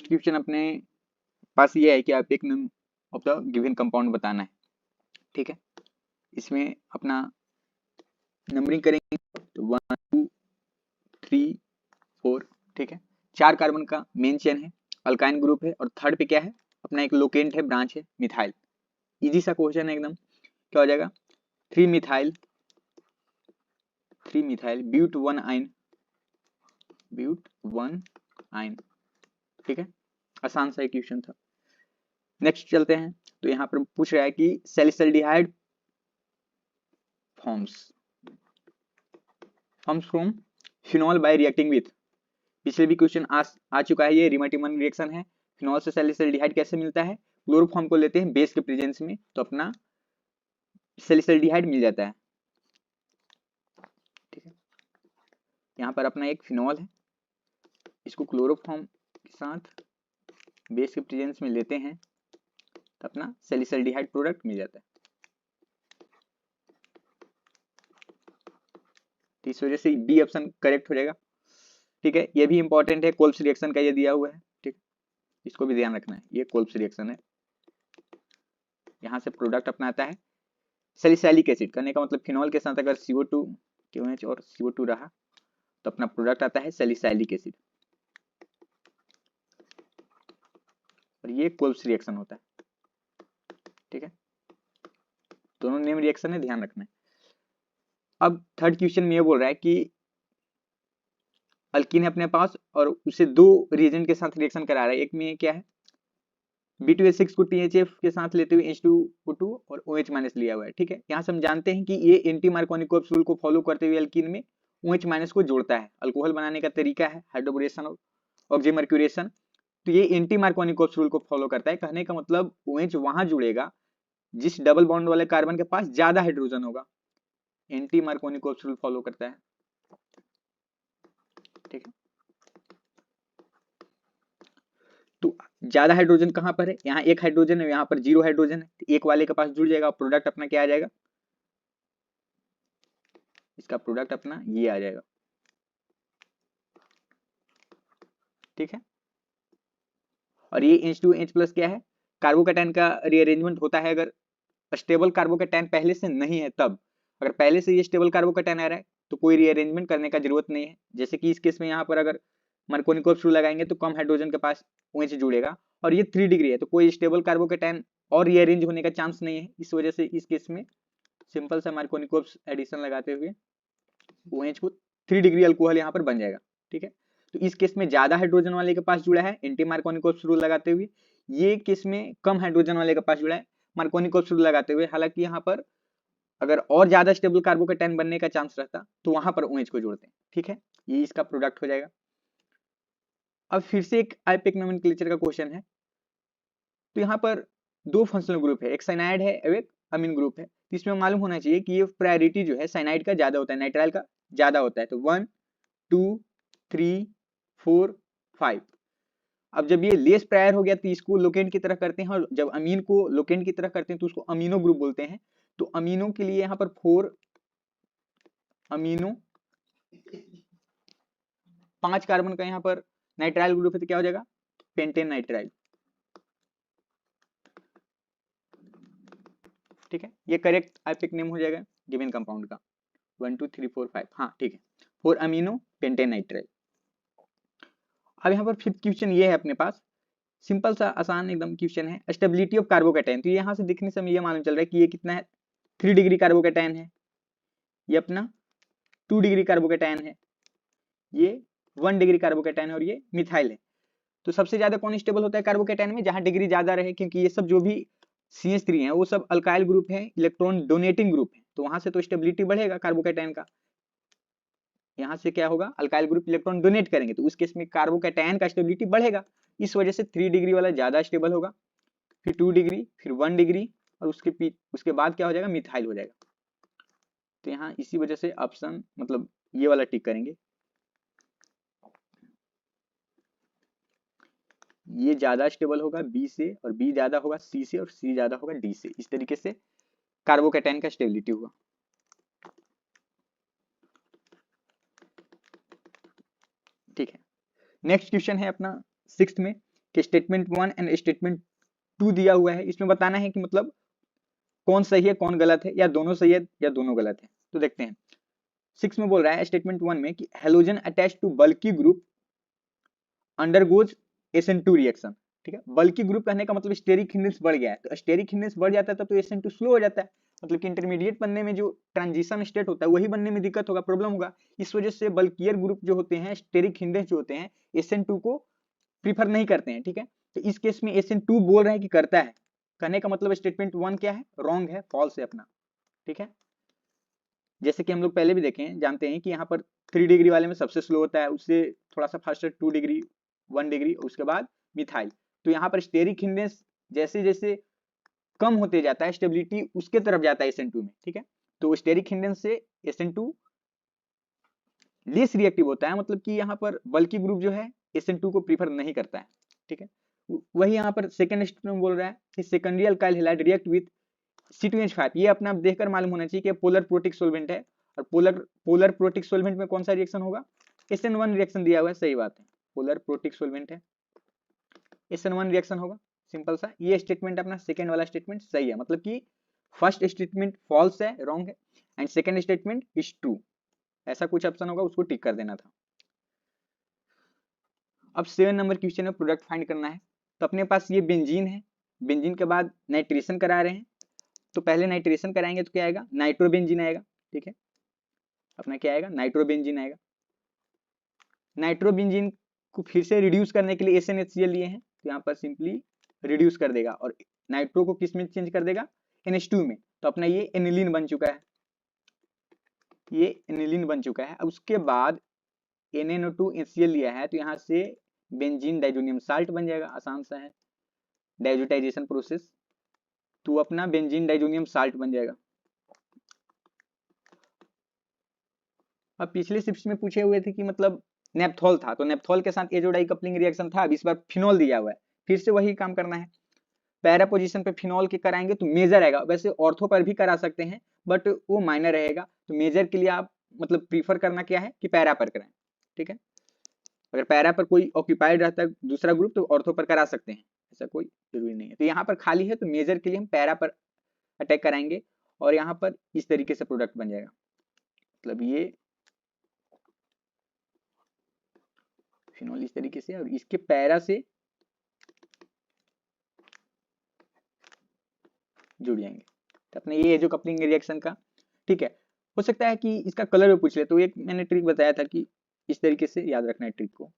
Question अपने पास ये है कि आप एक name of the given compound बताना है, ठीक है। इसमें अपना नंबरिंग करेंगे तो 1 2 3 4, ठीक है। 4 कार्बन का मेन चेन है, अल्काइन ग्रुप है, और थर्ड पे क्या है अपना एक लोकेंट है, ब्रांच है, मिथाइल। इजी सा क्वेश्चन है एकदम। क्या हो जाएगा 3 मिथाइल ब्यूट 1 आइन, ठीक है। आसान सा क्वेश्चन था। नेक्स्ट चलते हैं। तो यहाँ पर पूछ रहा है कि salicylaldehyde forms from phenol by reacting with. पिछले भी क्वेश्चन आ चुका है, ये रिमर्टिमन रिएक्शन है। फिनॉल से सैलिसिल्डिहाइड कैसे मिलता है, क्लोरोफॉर्म को लेते हैं बेस के प्रेजेंस में, तो अपना सैलिसिल्डिहाइड मिल जाता है, ठीक है। यहाँ पर अपना एक फिनॉल है, इसको क्लोरोफॉर्म के साथ बेस के प्रेजेंस में लेते हैं तो अपना सैलिसिल्डिहाइड प्रोडक्ट मिल जाता है। तो इस वजह से बी ऑप्शन करेक्ट हो जाएगा, ठीक है। ये भी इंपॉर्टेंट है, कोल्ब्स रिएक्शन का ये दिया हुआ है, ठीक, इसको भी ध्यान रखना है। ये कोल्ब्स रिएक्शन है, यहाँ से प्रोडक्ट अपना आता है सैलिसिलिक एसिड। करने का मतलब फिनॉल के साथ अगर CO2 KOH और CO2 रहा तो अपना प्रोडक्ट आता है सैलिसिलिक एसिड, और ये कोल्ब्स रिएक्शन होता है, ठीक है। दोनों नेम रिएक्शन है, ध्यान रखना है। अब थर्ड क्वेश्चन में ये बोल रहा है कि अल्कीन है अपने पास और उसे 2 रिएजेंट के साथ रिएक्शन करा रहा है। एक में क्या है B2H6 को THF के साथ लेते हुए H2O2 और OH माइनस लिया हुआ है, ठीक है। यहाँ से हम जानते हैं कि ये एंटी मार्कोनिकोव्स रूल को फॉलो करते हुए अल्कीन में OH माइनस को जोड़ता है। अल्कोहल बनाने का तरीका है हाइड्रोबोरेशन और ऑक्सीमर्क्यूरेशन, तो ये एंटी मार्कोनिकोव्स रूल को फॉलो करता है। कहने का मतलब OH वहां जुड़ेगा जिस डबल बॉन्ड वाले कार्बन के पास ज्यादा हाइड्रोजन होगा, एंटी मार्कोनिकोव्स रूल फॉलो करता है, ठीक है। तो ज्यादा हाइड्रोजन कहां पर है, यहाँ एक हाइड्रोजन है, यहाँ पर 0 हाइड्रोजन है, एक वाले के पास जुड़ जाएगा, प्रोडक्ट अपना क्या आ जाएगा, इसका प्रोडक्ट अपना ये आ जाएगा, ठीक है। और ये H2H+ क्या है, कार्बोकैटायन का रीअरेंजमेंट होता है अगर स्टेबल कार्बोकैटायन पहले से नहीं है तब। अगर पहले से ये स्टेबल कार्बोकैटायन आ रहा है तो कोई रीअरेंजमेंट करने का जरूरत नहीं है। जैसे कि इस केस में यहाँ पर अगर मार्कोनिकोव्स रूल लगाएंगे तो कम हाइड्रोजन के पास OH जुड़ेगा, और ये 3 डिग्री है तो कोई स्टेबल कार्बोकैटायन और रीअरेंज होने का चांस नहीं है। इस वजह से इस केस में सिंपल सा मार्कोनिकोव्स एडिशन लगाते हुए OH को 3 डिग्री अल्कोहल यहाँ पर बन जाएगा, ठीक है। तो इस केस में ज्यादा हाइड्रोजन वाले के पास जुड़ा है एंटी मार्कोनिकोव्स रूल लगाते हुए, ये केस में कम हाइड्रोजन वाले के पास जुड़ा है मार्कोनिकोव्स रूल लगाते हुए। हालांकि यहाँ पर अगर और ज्यादा स्टेबल कार्बोकैटायन बनने का चांस रहता तो वहां पर OH को जोड़ते हैं, ठीक है। ये इसका प्रोडक्ट हो जाएगा। अब फिर से एक आईपेक नोमेनक्लेचर का क्वेश्चन है। तो यहाँ पर 2 फंक्शनल ग्रुप है, एक साइनाइड है और एक अमीन ग्रुप है। तो इसमें मालूम होना चाहिए कि ये प्रायोरिटी जो है साइनाइड का ज्यादा होता है, नाइट्राइल का ज्यादा होता है। तो 1 2 3 4 5। अब जब ये लेस प्रायर हो गया तो इसको लोकेंट की तरह करते हैं, और जब अमीन को लोकेंट की तरह करते हैं तो उसको अमीनो ग्रुप बोलते हैं। तो अमीनो के लिए यहाँ पर 4 अमीनो 5 कार्बन का यहाँ पर नाइट्राइल ग्रुप है तो क्या हो जाएगा पेंटेन नाइट्राइल, ठीक है। ये करेक्ट आईपेक नेम हो जाएगा गिवन कंपाउंड का 1 2 3 4 5, हाँ ठीक है, 4 अमीनो पेंटेन नाइट्राइल। अब यहाँ पर फिफ्थ क्वेश्चन ये है अपने पास, सिंपल सा आसान एकदम क्वेश्चन है, स्टेबिलिटी ऑफ कार्बोकैटायन। तो यहाँ से दिखने से ये मालूम चल रहा है कि ये कितना है 3 डिग्री कार्बोकैटायन है, ये अपना 2 डिग्री कार्बोकैटायन है, ये 1 डिग्री कार्बोकैटायन है, और ये मिथाइल है। तो सबसे ज्यादा कौन स्टेबल होता है कार्बोकैटायन में, जहां डिग्री ज्यादा रहे, क्योंकि ये सब जो भी CH3 है वो सब अल्काइल ग्रुप है, इलेक्ट्रॉन डोनेटिंग ग्रुप है, तो वहां से तो स्टेबिलिटी बढ़ेगा कार्बोकैटायन का। यहाँ से क्या होगा अल्काइल ग्रुप इलेक्ट्रॉन डोनेट करेंगे तो उस केस में कार्बोकैटायन का स्टेबिलिटी बढ़ेगा। इस वजह से 3 डिग्री वाला ज्यादा स्टेबल होगा, फिर 2 डिग्री, फिर 1 डिग्री, और उसके बाद क्या हो जाएगा मिथाइल हो जाएगा। तो यहाँ इसी वजह से ऑप्शन मतलब ये वाला टिक करेंगे, ये ज्यादा स्टेबल होगा B से, और B ज्यादा होगा C से, और C ज्यादा होगा D से। इस तरीके से कार्बोकैटायन का स्टेबिलिटी होगा, ठीक है। नेक्स्ट क्वेश्चन है अपना 6th में स्टेटमेंट 1 एंड स्टेटमेंट 2 दिया हुआ है, इसमें बताना है कि मतलब कौन सही है कौन गलत है, या दोनों सही है या दोनों गलत है। तो देखते हैं 6 में बोल रहा है स्टेटमेंट 1 में कि halogen attach to bulky group undergoes SN2 reaction. ठीक है, बल्की ग्रुप कहने का मतलब स्टेरिक हिंडेंस बढ़ गया है, तो स्टेरिक हिंडेंस बढ़ जाता है तब तो SN2 स्लो हो जाता है, मतलब कि इंटरमीडिएट बनने में जो ट्रांजिशन स्टेट होता है वही बनने में दिक्कत होगा, प्रॉब्लम होगा। इस वजह से बल्कियर ग्रुप जो होते हैं, स्टेरिक हिंडेंस जो होते हैं, SN2 को प्रीफर नहीं करते हैं। ठीक है, तो इस केस में SN2 बोल रहे हैं कि करता है, कहने का मतलब स्टेटमेंट 1 क्या है, रॉन्ग है, फॉल्स है अपना। ठीक है, जैसे कि हम लोग पहले भी देखे हैं, जानते हैं कि यहाँ पर 3 डिग्री वाले में सबसे स्लो होता है, उससे थोड़ा सा फास्टर 2 डिग्री 1 डिग्री, उसके बाद मिथाइल। तो यहाँ पर स्टेरिक हिंडेंस जैसे जैसे कम होते जाता है, स्टेबिलिटी उसके तरफ जाता है SN2 में। ठीक है, तो स्टेरिक हिंडेंस से SN2 लेस रिएक्टिव होता है, मतलब कि यहाँ पर बल्कि ग्रुप जो है SN2 को प्रीफर नहीं करता है। ठीक है, वही यहाँ पर सेकंड स्टेटमेंट बोल रहा है कि secondary alkyl halide react with C2H5। ये अपना देखकर मालूम होना चाहिए कि पोलर प्रोटिक सोल्वेंट है, और पोलर प्रोटिक सोल्वेंट में कौन सा रिएक्शन होगा, SN1 रिएक्शन दिया हुआ है, सही बात है, पोलर प्रोटिक सोल्वेंट है, SN1 रिएक्शन होगा, सिंपल सा। ये स्टेटमेंट अपना सेकंड वाला स्टेटमेंट सही है, मतलब कि फर्स्ट स्टेटमेंट फॉल्स है, रॉन्ग है, and second statement is true, ऐसा कुछ ऑप्शन होगा उसको टिक कर देना था। अब 7 नंबर क्वेश्चन में प्रोडक्ट फाइंड करना है। तो अपने पास ये बेंजीन है, बेंजीन के बाद नाइट्रेशन करा रहे हैं, तो पहले नाइट्रेशन कराएंगे तो क्या आएगा, नाइट्रोबेंजीन आएगा। ठीक है, अपना क्या आएगा, नाइट्रोबेंजीन आएगा। नाइट्रोबेंजीन को फिर से रिड्यूस करने के लिए SNHCl लिए हैं, तो यहाँ पर सिंपली रिड्यूस कर देगा, और नाइट्रो को किस में चेंज कर देगा, NH2 में। तो अपना ये एनिलीन बन चुका है, ये एनिलीन बन चुका है। अब उसके बाद NaNO2HCl लिया है, तो यहाँ से बेंजीन डाइजोनियम साल्ट बन जाएगा, आसान सा है, डाइजोटाइजेशन प्रोसेस, तो अपना बेंजीन डाइजोनियम साल्ट बन जाएगा। अब पिछले शिफ्ट में पूछे हुए थे कि मतलब नेप्थॉल था, तो नेप्थॉल के साथ एजोडाई कपलिंग रिएक्शन था, अब इस बार फिनॉल दिया हुआ है, फिर से वही काम करना है। पैरा पोजीशन पे फिनॉल के कराएंगे तो मेजर आएगा, वैसे ऑर्थो पर भी करा सकते हैं बट वो माइनर रहेगा, तो मेजर के लिए आप मतलब प्रीफर करना क्या है कि पैरा पर कराएं। ठीक है, अगर पैरा पर कोई ऑक्यूपाइड रहता है दूसरा ग्रुप तो ऑर्थो पर करा सकते हैं, ऐसा कोई जरूरी नहीं है। तो यहाँ पर खाली है तो मेजर के लिए हम पैरा पर अटैक कराएंगे, और यहाँ पर इस तरीके से प्रोडक्ट बन जाएगा, मतलब ये फिनॉल इस तरीके से, और इसके पैरा से जुड़ जाएंगे, तो अपने ये जो कपलिंग रिएक्शन का। ठीक है, हो सकता है कि इसका कलर भी पूछ ले, तो एक मैंने ट्रिक बताया था कि इस तरीके से याद रखना है ट्रिक को।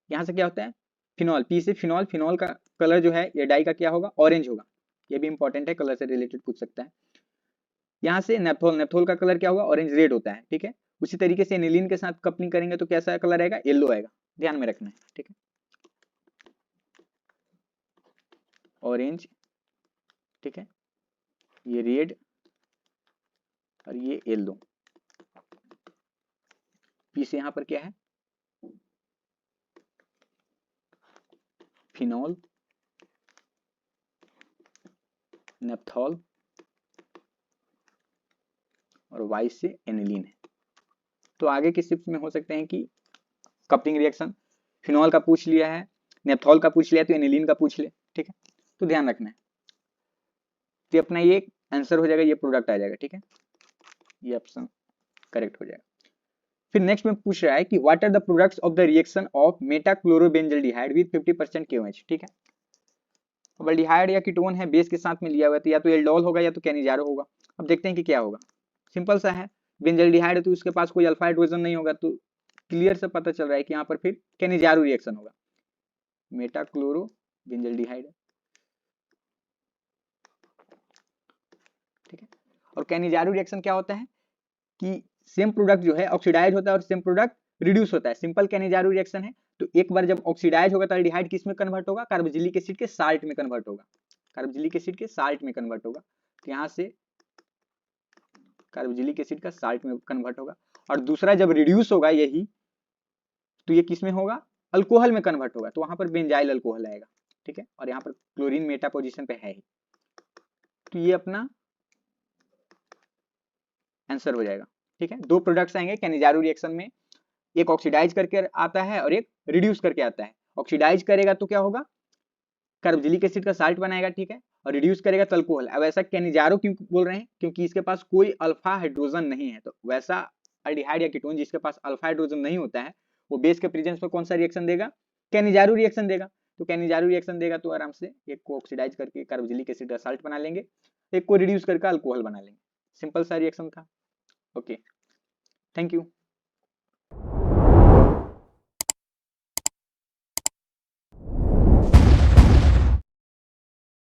यहाँ से क्या होता है, फिनॉल, पी से फिनॉल, फिनॉल का कलर जो है ये डाई का क्या होगा, ऑरेंज होगा, ये भी इंपॉर्टेंट है, कलर से रिलेटेड पूछ सकता है। यहाँ से नेप्थोल, नेप्थोल का कलर क्या होगा, ऑरेंज रेड होता है। ठीक है, उसी तरीके से एनिलीन के साथ कपलिंग करेंगे तो कैसा कलर आएगा, येलो आएगा, ध्यान में रखना है। ठीक है, ऑरेंज, ठीक है, ये रेड और ये येलो। पी से यहाँ पर क्या है, फिनॉल, नेप्थॉल, और वाई से एनिलीन है। तो आगे की शिफ्ट में हो सकते हैं कि कपलिंग रिएक्शन फिनॉल का पूछ लिया है, नेप्थॉल का पूछ लिया, तो एनिलीन का पूछ ले। ठीक है, तो ध्यान रखना है, तो अपना ये आंसर हो जाएगा, ये प्रोडक्ट आ जाएगा। ठीक है, ये ऑप्शन करेक्ट हो जाएगा। फिर नेक्स्ट में पूछ रहा है कि what are the products of the reaction of metachlorobenzaldehyde with 50% KOH। ठीक है, अब एल्डिहाइड या कीटोन है, बेस के साथ में लिया हुआ है, तो या तो एल्डोल होगा या तो कैनिजारो होगा। अब देखते हैं कि क्या होगा, सिंपल सा है, बेंजल्डिहाइड है तो उसके पास कोई अल्फा हाइड्रोजन नहीं होगा, तो क्लियर से पता चल रहा है कि यहाँ पर फिर कैनिजारो रिएक्शन होगा, मेटाक्लोरोबेंजल्डिहाइड। ठीक है, और कैनिजारो रिएक्शन क्या होता है कि सेम प्रोडक्ट जो है ऑक्सीडाइज होता है और सेम प्रोडक्ट रिड्यूस होता है, सिंपल कैनिजारो रिएक्शन है। तो एक बार जब ऑक्सीडाइज होगा तो एल्डिहाइड किस में कन्वर्ट होगा, कार्बोक्सिलिक एसिड के साल्ट में कन्वर्ट होगा, कार्बोक्सिलिक एसिड के साल्ट में कन्वर्ट होगा, तो यहाँ से कार्बोक्सिलिक एसिड का साल्ट में कन्वर्ट होगा। और दूसरा जब रिड्यूस होगा यही, तो ये किस में होगा, अल्कोहल में कन्वर्ट होगा, तो वहां पर बेंजाइल अल्कोहल आएगा। ठीक है, और यहाँ पर क्लोरीन मेटा पोजीशन पे है ही, तो ये अपना आंसर हो जाएगा। ठीक है, दो प्रोडक्ट्स आएंगे कैनिजारो रिएक्शन में, एक ऑक्सीडाइज करके आता है और एक रिड्यूस करके आता है, ऑक्सीडाइज करेगा तो क्या होगा, कार्बोक्सिलिक एसिड का साल्ट बनाएगा, ठीक है, और रिड्यूस करेगा तो अल्कोहल। अब ऐसा कैनिजारो क्यों बोल रहे हैं, क्योंकि इसके पास कोई अल्फा हाइड्रोजन नहीं है। तो वैसा अल्डिहाइड या कीटोन जिसके पास अल्फा हाइड्रोजन नहीं होता है, वो बेस के प्रेजेंस में कौन सा रिएक्शन देगा, कैनिजारो रिएक्शन देगा। तो कैनिजारो रिएक्शन देगा तो आराम से एक को ऑक्सीडाइज करके कार्बोक्सिलिक एसिड का साल्ट बना लेंगे, एक को रिड्यूस करके अल्कोहल बना लेंगे। सिंपल सा रिएक्शन था। Okay, thank you.